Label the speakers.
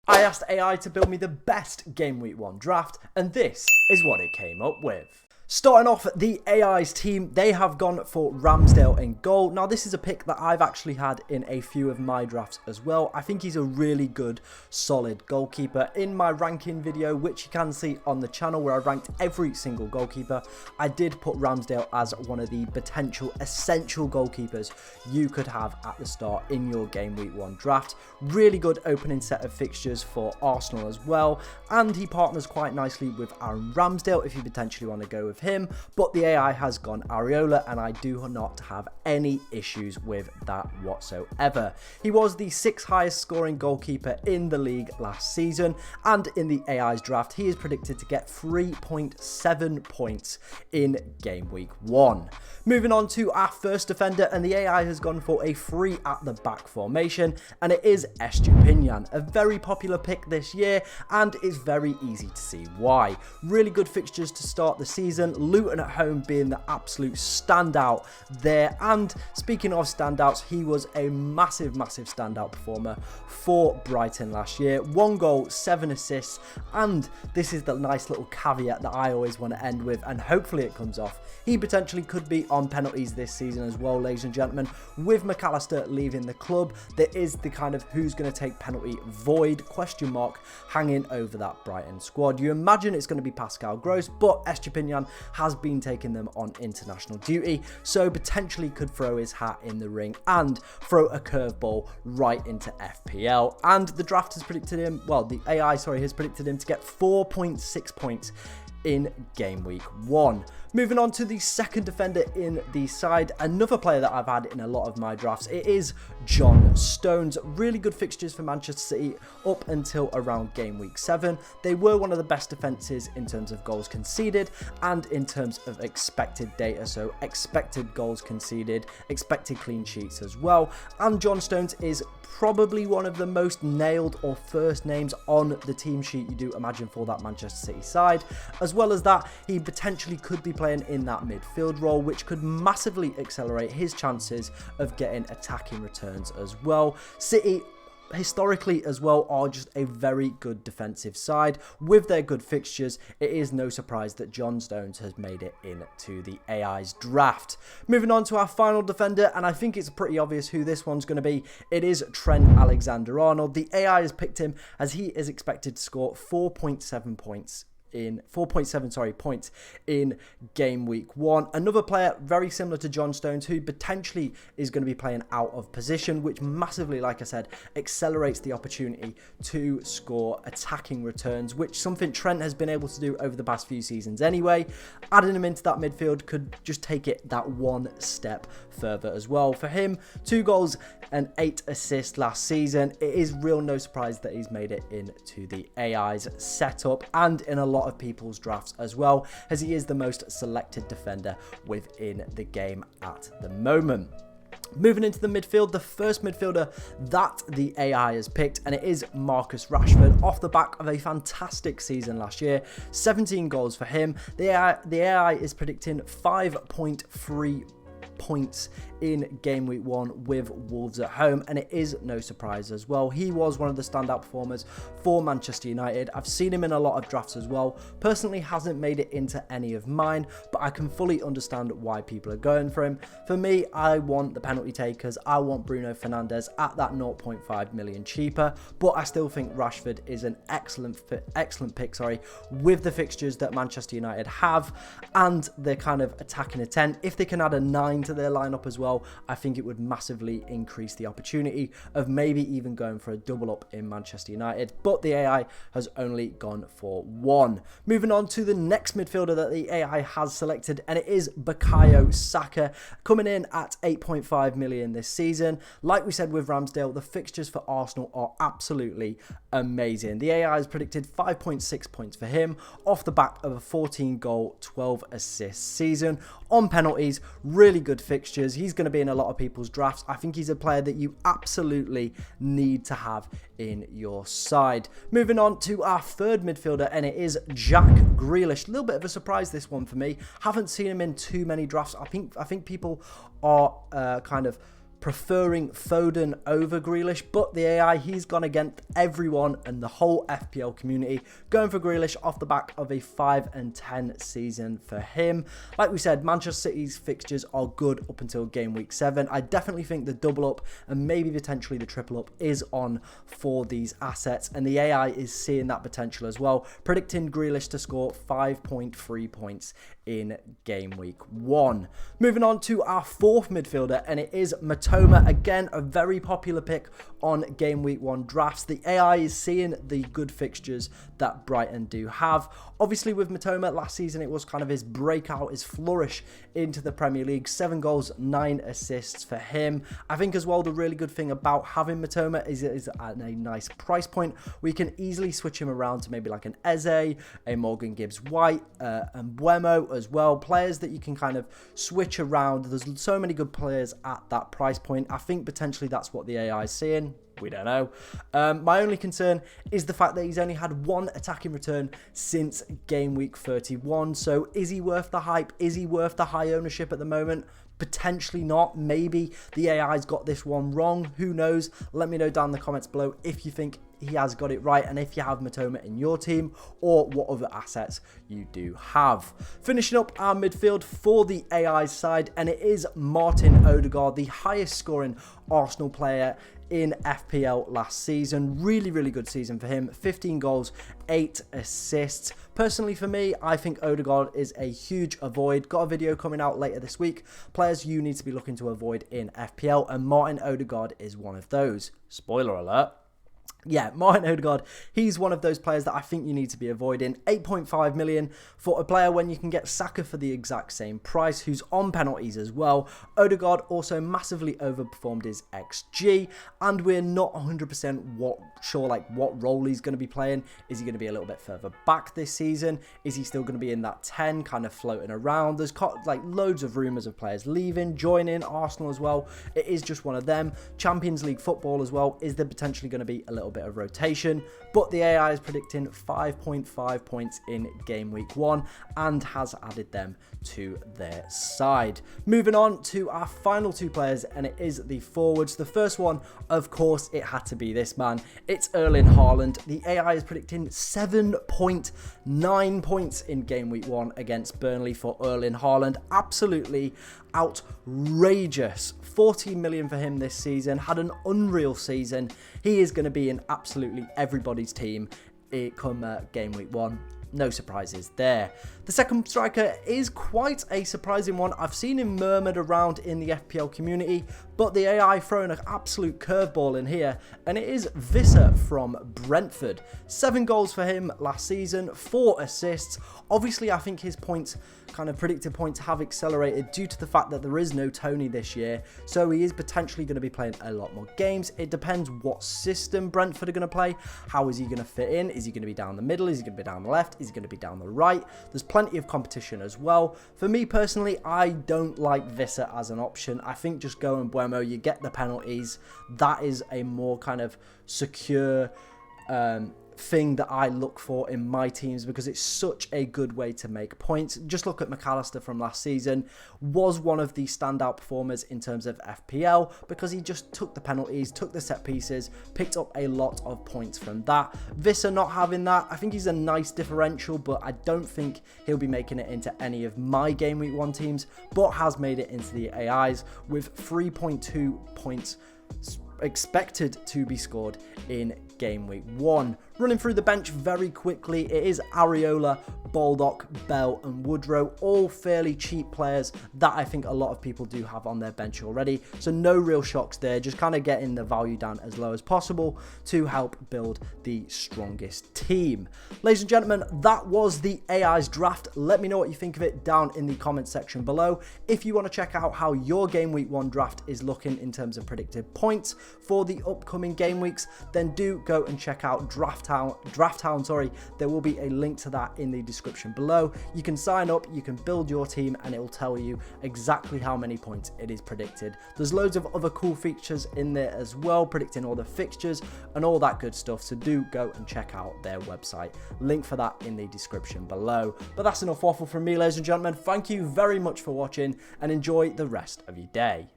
Speaker 1: I asked AI to build me the best Game Week 1 draft, and this is what it came up with. Starting off, the AI's team, they have gone for Ramsdale in goal. Now, this is a pick that I've actually had in a few of my drafts as well. I think he's a really good, solid goalkeeper. In my ranking video, which you can see on the channel where I ranked every single goalkeeper, I did put Ramsdale as one of the potential essential goalkeepers you could have at the start in your Game Week 1 draft. Really good opening set of fixtures for Arsenal as well, and he partners quite nicely with Aaron Ramsdale if you potentially want to go with him, but the AI has gone Areola, and I do not have any issues with that whatsoever. He was the 6th highest scoring goalkeeper in the league last season, and in the AI's draft, he is predicted to get 3.7 points in Game Week 1. Moving on to our first defender, and the AI has gone for a 3 at the back formation, and it is Estupinian, a very popular pick this year, and it's very easy to see why. Really good fixtures to start the season, Luton at home being the absolute standout there, and speaking of standouts, he was a massive standout performer for Brighton last year. 1 goal, 7 assists, and this is the nice little caveat that I always want to end with, and hopefully it comes off. He potentially could be on penalties this season as well, ladies and gentlemen. With McAllister leaving the club, there is the kind of who's going to take penalty void question mark hanging over that Brighton squad. You imagine it's going to be Pascal Gross, but Estupinian has been taking them on international duty, so potentially could throw his hat in the ring and throw a curveball right into FPL. And the draft has predicted him, well, the AI, has predicted him to get 4.6 points in Game Week 1. Moving on to the second defender in the side, another player that I've had in a lot of my drafts, it is John Stones. Really good fixtures for Manchester City up until around Game Week 7. They were one of the best defences in terms of goals conceded and in terms of expected data, so expected goals conceded, expected clean sheets as well. And John Stones is probably one of the most nailed or first names on the team sheet you do imagine for that Manchester City side. As well as that, he potentially could be playing in that midfield role, which could massively accelerate his chances of getting attacking returns as well. City historically as well are just a very good defensive side. With their good fixtures, it is no surprise that John Stones has made it into the AI's draft. Moving on to our final defender, and I think it's pretty obvious who this one's going to be. It is Trent Alexander-Arnold. The AI has picked him as he is expected to score 4.7 points in Game Week 1. Another player very similar to John Stones who potentially is going to be playing out of position, which massively, like I said, accelerates the opportunity to score attacking returns, which something Trent has been able to do over the past few seasons anyway. Adding him into that midfield could just take it that one step further as well. For him, 2 goals and 8 assists last season. It is real no surprise that he's made it into the AI's setup and in a lot of people's drafts as well, as he is the most selected defender within the game at the moment. Moving into the midfield, the first midfielder that the AI has picked, and it is Marcus Rashford, off the back of a fantastic season last year. 17 goals for him. The AI is predicting 5.3 points in Game Week 1 with Wolves at home, and it is no surprise as well. He was one of the standout performers for Manchester United. I've seen him in a lot of drafts as well. Personally, hasn't made it into any of mine, but I can fully understand why people are going for him. For me, I want the penalty takers. I want Bruno Fernandes at that 0.5 million cheaper, but I still think Rashford is an excellent pick, with the fixtures that Manchester United have and their kind of attacking intent. If they can add a 9 to their lineup as well, I think it would massively increase the opportunity of maybe even going for a double up in Manchester United, but the AI has only gone for 1. Moving on to the next midfielder that the AI has selected, and it is Bukayo Saka, coming in at 8.5 million this season. Like we said with Ramsdale, the fixtures for Arsenal are absolutely amazing. The AI has predicted 5.6 points for him off the back of a 14 goal, 12 assist season. On penalties, really good fixtures. He's going to be in a lot of people's drafts. I think he's a player that you absolutely need to have in your side. Moving on to our third midfielder, and it is Jack Grealish. A little bit of a surprise, this one for me. Haven't seen him in too many drafts. I think people are kind of preferring Foden over Grealish, but the AI, he's gone against everyone and the whole FPL community, going for Grealish off the back of a 5-10 season for him. Like we said, Manchester City's fixtures are good up until game week 7. I definitely think the double up and maybe potentially the triple up is on for these assets, and the AI is seeing that potential as well, predicting Grealish to score 5.3 points in game week 1. Moving on to our fourth midfielder, and it is Mitoma. Again, a very popular pick on game week 1 drafts. The AI is seeing the good fixtures that Brighton do have. Obviously with Mitoma, last season it was kind of his breakout, his flourish into the Premier League. 7 goals, 9 assists for him. I think as well the really good thing about having Mitoma is it is at a nice price point. We can easily switch him around to maybe like an Eze, a Morgan Gibbs-White, and Buemo as well. Players that you can kind of switch around. There's so many good players at that price point. I think potentially that's what the AI is seeing. We don't know. My only concern is the fact that he's only had 1 attacking return since game week 31. So is he worth the hype? Is he worth the high ownership at the moment? Potentially not. Maybe the AI's got this one wrong. Who knows? Let me know down in the comments below if you think he has got it right, and if you have Mitoma in your team, or what other assets you do have. Finishing up our midfield for the AI side, and it is Martin Odegaard, the highest scoring Arsenal player in FPL last season. Really good season for him. 15 goals, 8 assists. Personally for me, I think Odegaard is a huge avoid. Got a video coming out later this week. Players you need to be looking to avoid in FPL, and Martin Odegaard is one of those. Spoiler alert. Yeah, Martin Odegaard, he's one of those players that I think you need to be avoiding. 8.5 million for a player when you can get Saka for the exact same price, who's on penalties as well. Odegaard also massively overperformed his XG, and we're not 100% sure like what role he's going to be playing. Is he going to be a little bit further back this season? Is he still going to be in that 10, kind of floating around? There's like loads of rumours of players leaving, joining Arsenal as well. It is just one of them. Champions League football as well. Is there potentially going to be a little bit of rotation? But the AI is predicting 5.5 points in game week 1 and has added them to their side. Moving on to our final 2 players, and it is the forwards. The first one, of course, it had to be this man. It's Erling Haaland. The AI is predicting 7.9 points in game week 1 against Burnley for Erling Haaland. Absolutely outrageous. 14 million for him this season. Had an unreal season. He is going to be in absolutely everybody's team come game week 1. No surprises there. The second striker is quite a surprising one. I've seen him murmured around in the FPL community, but the AI throwing an absolute curveball in here, and it is Visser from Brentford. 7 goals for him last season, 4 assists. Obviously, I think his points, kind of predicted points, have accelerated due to the fact that there is no Tony this year, so he is potentially going to be playing a lot more games. It depends what system Brentford are going to play. How is he going to fit in? Is he going to be down the middle? Is he going to be down the left? Is he going to be down the right? There's plenty of competition as well. For me personally, I don't like Visser as an option. I think just go and Buemo, you get the penalties. That is a more kind of secure thing that I look for in my teams, because it's such a good way to make points. Just look at McAllister from last season. Was one of the standout performers in terms of FPL because he just took the penalties, took the set pieces, picked up a lot of points from that. Visser not having that, I think he's a nice differential, but I don't think he'll be making it into any of my game week 1 teams, but has made it into the AIs with 3.2 points expected to be scored in game week 1. Running through the bench very quickly, it is Areola, Baldock, Bell and Woodrow, all fairly cheap players that I think a lot of people do have on their bench already, so no real shocks there, just kind of getting the value down as low as possible to help build the strongest team. Ladies and gentlemen, that was the AI's draft. Let me know what you think of it down in the comment section below. If you want to check out how your game week 1 draft is looking in terms of predicted points for the upcoming game weeks, then do go and check out Draft Town. There will be a link to that in the description below. You can sign up, you can build your team, and it will tell you exactly how many points it is predicted. There's loads of other cool features in there as well, predicting all the fixtures and all that good stuff, so do go and check out their website. Link for that in the description below. But that's enough waffle from me, ladies and gentlemen. Thank you very much for watching, and enjoy the rest of your day.